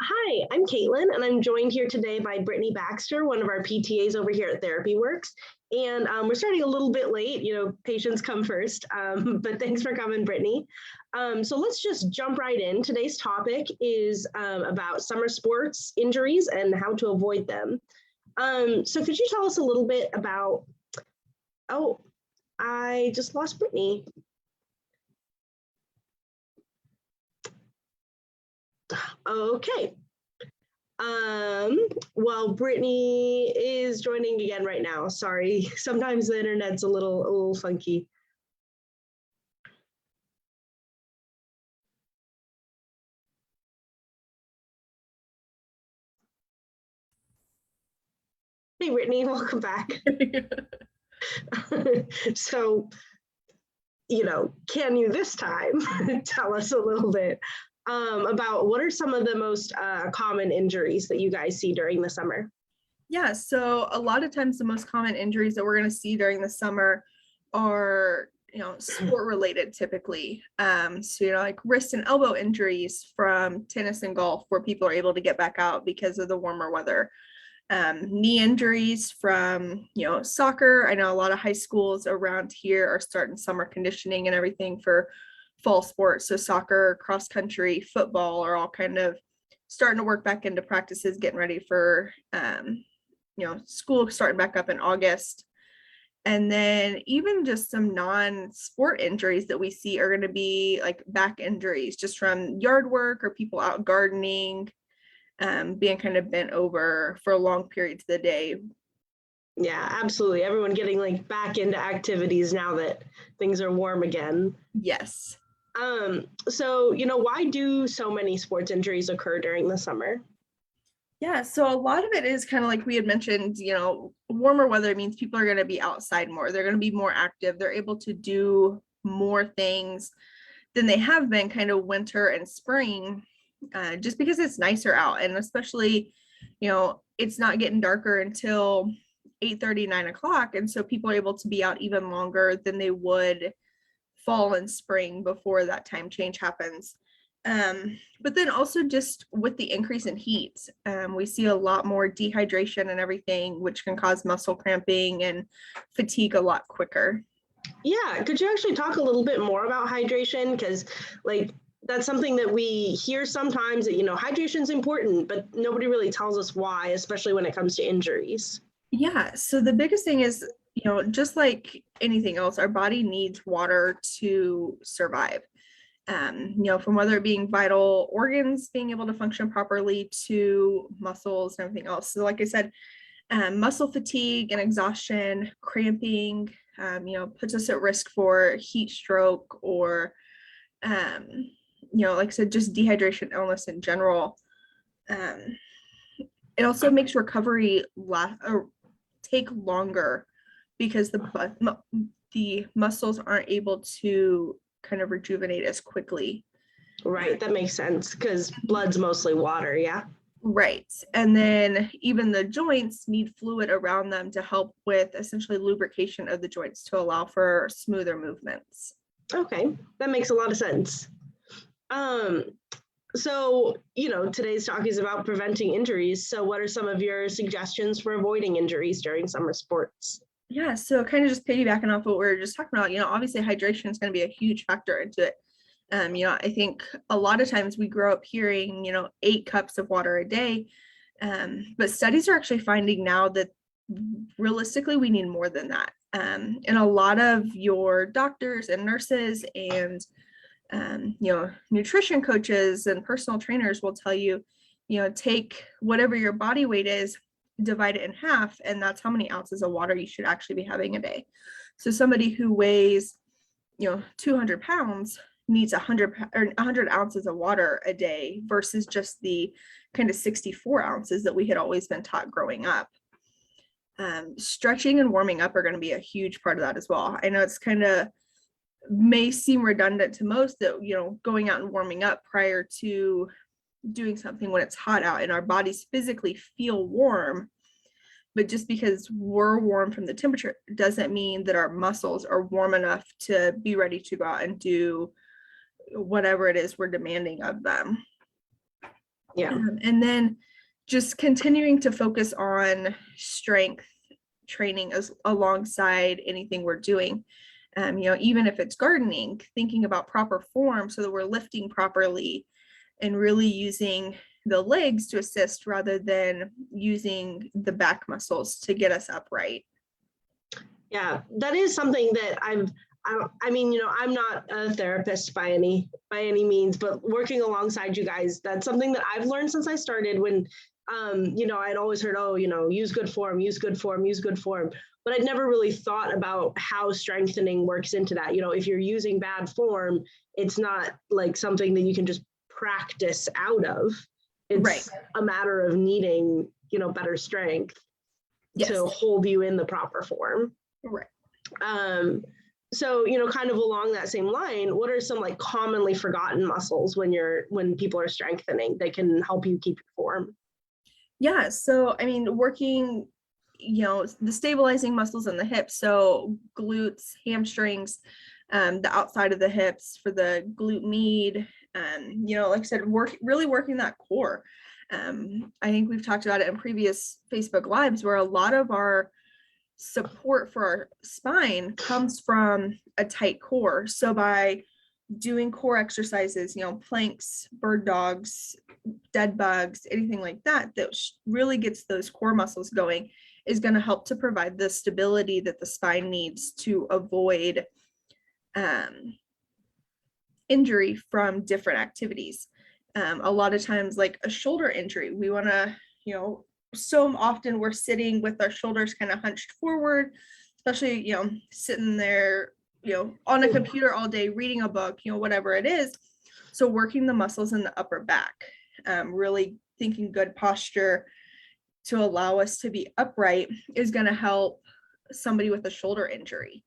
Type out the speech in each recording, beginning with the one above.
Hi, I'm Caitlin, and I'm joined here today by Britani Baxter, one of our PTAs over here at TherapyWorks. And we're starting a little bit late, patients come first, but thanks for coming, Britani. So let's just jump right in. Today's topic is about summer sports injuries and how to avoid them. So could you tell us a little bit about, oh, I just lost Britani. Okay. Well, Britani is joining again right now. Sorry, sometimes the internet's a little funky. Hey, Britani, welcome back. So, can you this time tell us a little bit about what are some of the most common injuries that you guys see during the summer? Yeah, so a lot of times the most common injuries that we're going to see during the summer are, sport related typically. Like wrist and elbow injuries from tennis and golf where people are able to get back out because of the warmer weather. Knee injuries from, soccer. I know a lot of high schools around here are starting summer conditioning and everything for fall sports. So soccer, cross country, football are all kind of starting to work back into practices, getting ready for, school starting back up in August. And then even just some non-sport injuries that we see are going to be like back injuries just from yard work or people out gardening, being kind of bent over for long periods of the day. Yeah, absolutely. Everyone getting like back into activities now that things are warm again. Yes. So, why do so many sports injuries occur during the summer? Yeah, so a lot of it is kind of like we had mentioned, warmer weather means people are going to be outside more. They're going to be more active. They're able to do more things than they have been kind of winter and spring, just because it's nicer out. And especially, it's not getting darker until 8:30, 9 o'clock. And so people are able to be out even longer than they would fall and spring before that time change happens. But then also just with the increase in heat, we see a lot more dehydration and everything, which can cause muscle cramping and fatigue a lot quicker. Yeah, could you actually talk a little bit more about hydration? Because that's something that we hear sometimes that, hydration is important, but nobody really tells us why, especially when it comes to injuries. Yeah, so the biggest thing is, just like anything else, our body needs water to survive. From whether it being vital organs being able to function properly to muscles and everything else. So like I said, muscle fatigue and exhaustion, cramping, puts us at risk for heat stroke or, like I said, just dehydration illness in general. It also makes recovery take longer because the muscles aren't able to kind of rejuvenate as quickly. Right, that makes sense because blood's mostly water, yeah. Right. And then even the joints need fluid around them to help with essentially lubrication of the joints to allow for smoother movements. Okay, that makes a lot of sense. So, today's talk is about preventing injuries. So what are some of your suggestions for avoiding injuries during summer sports? Yeah, so kind of just piggybacking off what we were just talking about, obviously hydration is going to be a huge factor into it. I think a lot of times we grow up hearing, 8 cups of water a day. But studies are actually finding now that realistically we need more than that. And a lot of your doctors and nurses and, nutrition coaches and personal trainers will tell you, take whatever your body weight is, divide it in half, and that's how many ounces of water you should actually be having a day. So somebody who weighs 200 pounds needs 100 ounces of water a day versus just the kind of 64 ounces that we had always been taught growing up. Stretching and warming up are going to be a huge part of that as well. I know it's kind of may seem redundant to most that going out and warming up prior to doing something when it's hot out and our bodies physically feel warm, but just because we're warm from the temperature doesn't mean that our muscles are warm enough to be ready to go out and do whatever it is we're demanding of them. Yeah. And then just continuing to focus on strength training as alongside anything we're doing. Even if it's gardening, thinking about proper form so that we're lifting properly and really using the legs to assist rather than using the back muscles to get us upright. Yeah, that is something that I mean, I'm not a therapist by any means, but working alongside you guys, that's something that I've learned since I started when, I'd always heard, oh, use good form, use good form, use good form. But I'd never really thought about how strengthening works into that. If you're using bad form, it's not like something that you can just practice out of. It's Right. a matter of needing, better strength to hold you in the proper form. Right. So, kind of along that same line, what are some like commonly forgotten muscles when people are strengthening that can help you keep your form? Yeah. So, I mean, working, the stabilizing muscles in the hips. So glutes, hamstrings, the outside of the hips for the glute med, like I said, really working that core. I think we've talked about it in previous Facebook Lives where a lot of our support for our spine comes from a tight core. So by doing core exercises, planks, bird dogs, dead bugs, anything like that, that really gets those core muscles going is going to help to provide the stability that the spine needs to avoid injury from different activities. A lot of times, like a shoulder injury, we want to, so often we're sitting with our shoulders kind of hunched forward, especially, sitting there, on a computer all day, reading a book, whatever it is. So working the muscles in the upper back, really thinking good posture to allow us to be upright is going to help somebody with a shoulder injury.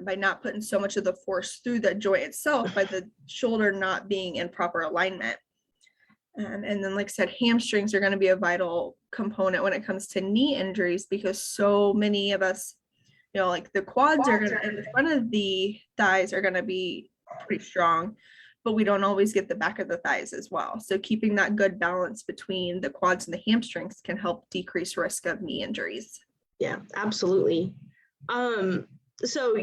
By not putting so much of the force through the joint itself, by the shoulder not being in proper alignment. And then, like I said, hamstrings are going to be a vital component when it comes to knee injuries because so many of us, like the quads are going to, in the front of the thighs are going to be pretty strong, but we don't always get the back of the thighs as well. So keeping that good balance between the quads and the hamstrings can help decrease risk of knee injuries. Yeah, absolutely. So,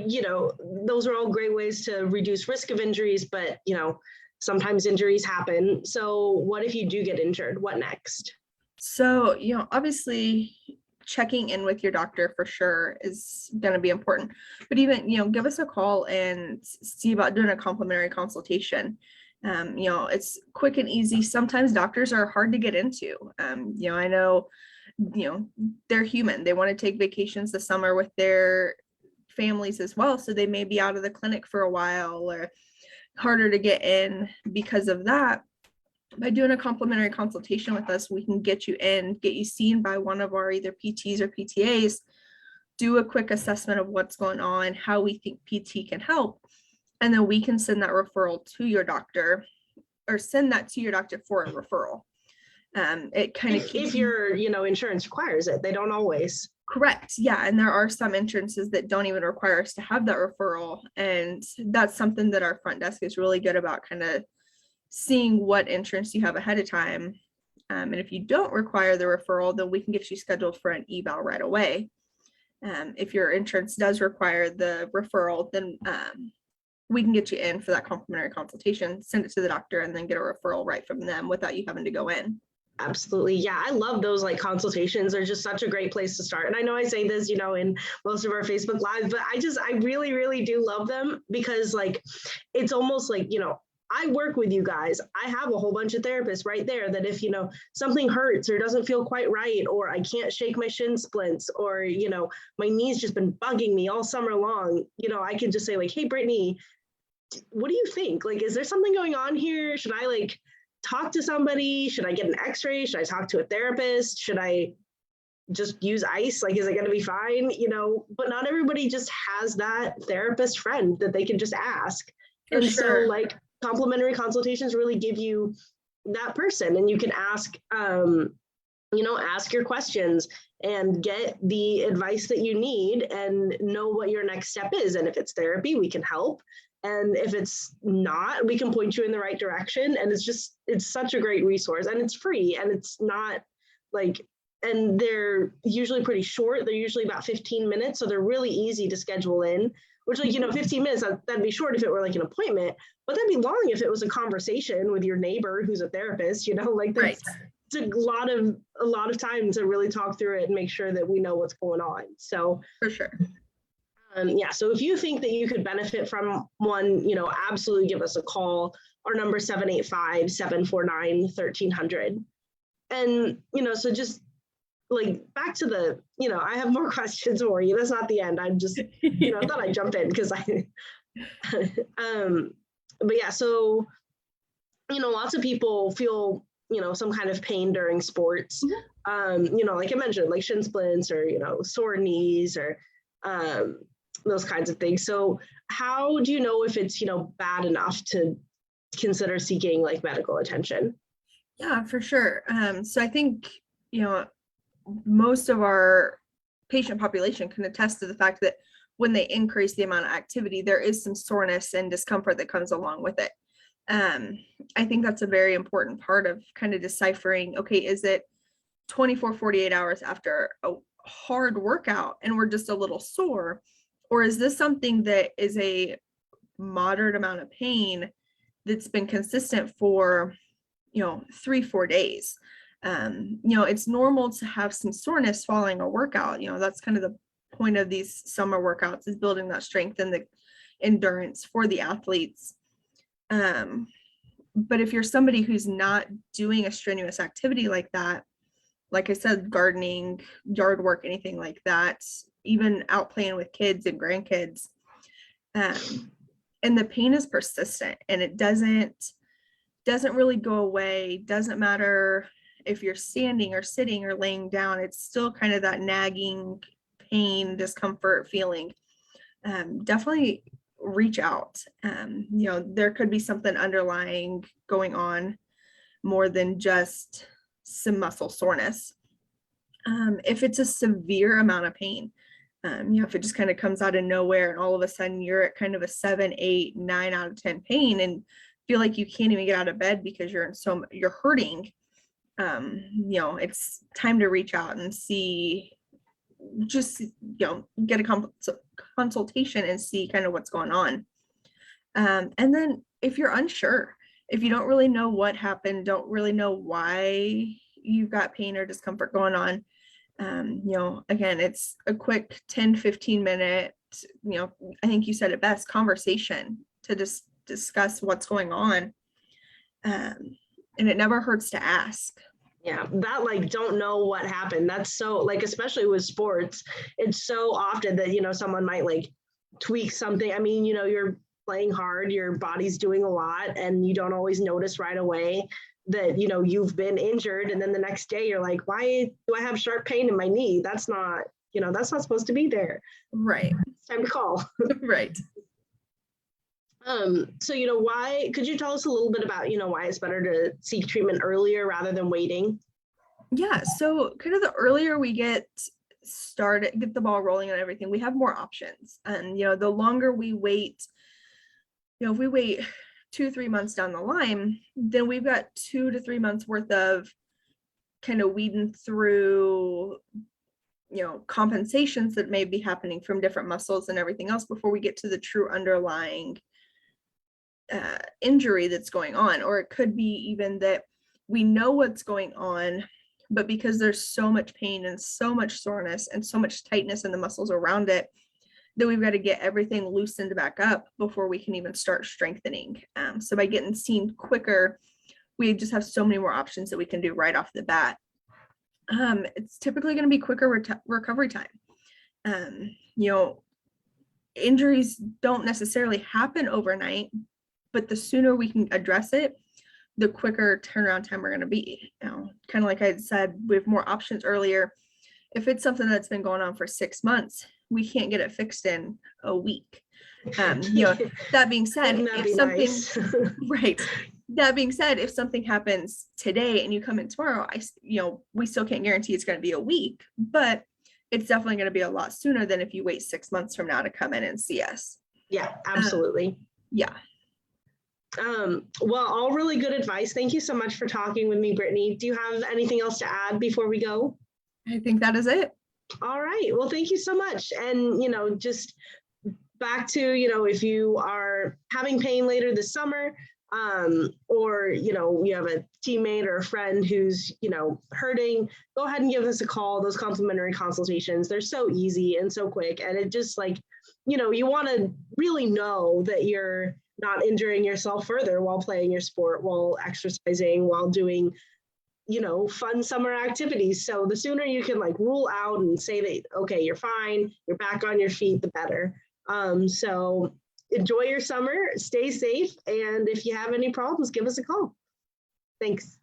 those are all great ways to reduce risk of injuries, but, sometimes injuries happen. So what if you do get injured? What next? So, obviously checking in with your doctor for sure is going to be important, but even, give us a call and see about doing a complimentary consultation. It's quick and easy. Sometimes doctors are hard to get into. I know, they're human. They want to take vacations this summer with their families as well. So they may be out of the clinic for a while or harder to get in because of that. By doing a complimentary consultation with us, we can get you in, get you seen by one of our either PTs or PTAs, do a quick assessment of what's going on, how we think PT can help, and then we can send that referral to your doctor or send that to your doctor for a referral. It kind of if your insurance requires it. They don't always. Correct. Yeah. And there are some insurances that don't even require us to have that referral. And that's something that our front desk is really good about, kind of seeing what insurance you have ahead of time. And if you don't require the referral, then we can get you scheduled for an eval right away. If your insurance does require the referral, then we can get you in for that complimentary consultation, send it to the doctor, and then get a referral right from them without you having to go in. Absolutely. Yeah, I love those like consultations. They're just such a great place to start. And I know I say this, in most of our Facebook Lives, but I really, really do love them because like, it's almost like, I work with you guys. I have a whole bunch of therapists right there that if, something hurts or doesn't feel quite right, or I can't shake my shin splints, or, my knee's just been bugging me all summer long, I can just say like, hey, Britani, what do you think? Like, is there something going on here? Should I like talk to somebody? Should I get an x-ray? Should I talk to a therapist? Should I just use ice? Like, is it going to be fine? But not everybody just has that therapist friend that they can just ask. For and sure. So like complimentary consultations really give you that person, and you can ask, ask your questions and get the advice that you need and know what your next step is. And if it's therapy, we can help. And if it's not, we can point you in the right direction. And it's such a great resource, and it's free, and it's not like, and they're usually pretty short. They're usually about 15 minutes. So they're really easy to schedule in, which 15 minutes, that'd be short if it were like an appointment, but that'd be long if it was a conversation with your neighbor who's a therapist, like Right. it's a lot of time to really talk through it and make sure that we know what's going on. So For sure. So if you think that you could benefit from one, absolutely give us a call. Our number is 785-749-1300. And, so just like back to the, I have more questions for you. That's not the end. I'm just, I thought I'd jump in because but yeah, so, lots of people feel, some kind of pain during sports, like I mentioned, like shin splints or, sore knees or those kinds of things. So how do you know if it's, bad enough to consider seeking like medical attention? Yeah, for sure. So I think, most of our patient population can attest to the fact that when they increase the amount of activity, there is some soreness and discomfort that comes along with it. I think that's a very important part of kind of deciphering, okay, is it 24, 48 hours after a hard workout and we're just a little sore? Or is this something that is a moderate amount of pain that's been consistent for, 3-4 days? It's normal to have some soreness following a workout. That's kind of the point of these summer workouts, is building that strength and the endurance for the athletes. But if you're somebody who's not doing a strenuous activity like that, like I said, gardening, yard work, anything like that, even out playing with kids and grandkids, and the pain is persistent and it doesn't really go away. Doesn't matter if you're standing or sitting or laying down, it's still kind of that nagging pain, discomfort feeling. Definitely reach out. There could be something underlying going on more than just some muscle soreness. If it's a severe amount of pain, if it just kind of comes out of nowhere and all of a sudden you're at kind of a 7, 8, 9 out of 10 pain and feel like you can't even get out of bed because you're hurting, it's time to reach out and see, just, get a consultation and see kind of what's going on. And then if you're unsure, if you don't really know what happened, don't really know why you've got pain or discomfort going on, again, it's a quick 10-15 minute, I think you said it best, conversation to just discuss what's going on. And it never hurts to ask. Yeah, that like don't know what happened. That's so like, especially with sports, it's so often that, someone might like tweak something. I mean, you're playing hard, your body's doing a lot, and you don't always notice right away that, you've been injured. And then the next day you're like, why do I have sharp pain in my knee? That's not, that's not supposed to be there. Right. It's time to call. Right. So, why, could you tell us a little bit about, why it's better to seek treatment earlier rather than waiting? Yeah. So kind of the earlier we get started, get the ball rolling and everything, we have more options. And, the longer we wait, if we wait 2-3 months down the line, then we've got 2 to 3 months worth of kind of weeding through, compensations that may be happening from different muscles and everything else before we get to the true underlying injury that's going on. Or it could be even that we know what's going on, but because there's so much pain and so much soreness and so much tightness in the muscles around it, that we've got to get everything loosened back up before we can even start strengthening. So by getting seen quicker, we just have so many more options that we can do right off the bat. It's typically going to be quicker recovery time. Injuries don't necessarily happen overnight, but the sooner we can address it, the quicker turnaround time we're going to be. Kind of like I had said, we have more options earlier. If it's something that's been going on for 6 months, we can't get it fixed in a week. That being said, if something, nice. Right. That being said, if something happens today and you come in tomorrow, we still can't guarantee it's going to be a week, but it's definitely going to be a lot sooner than if you wait 6 months from now to come in and see us. Yeah, absolutely. Yeah. Well, all really good advice. Thank you so much for talking with me, Britani. Do you have anything else to add before we go? I think that is it. All right. Well, thank you so much. And, just back to, if you are having pain later this summer, or, you have a teammate or a friend who's, hurting, go ahead and give us a call. Those complimentary consultations, they're so easy and so quick. And it just you want to really know that you're not injuring yourself further while playing your sport, while exercising, while doing, fun summer activities. So the sooner you can rule out and say that, okay, you're fine, you're back on your feet, the better. So enjoy your summer, stay safe. And if you have any problems, give us a call. Thanks.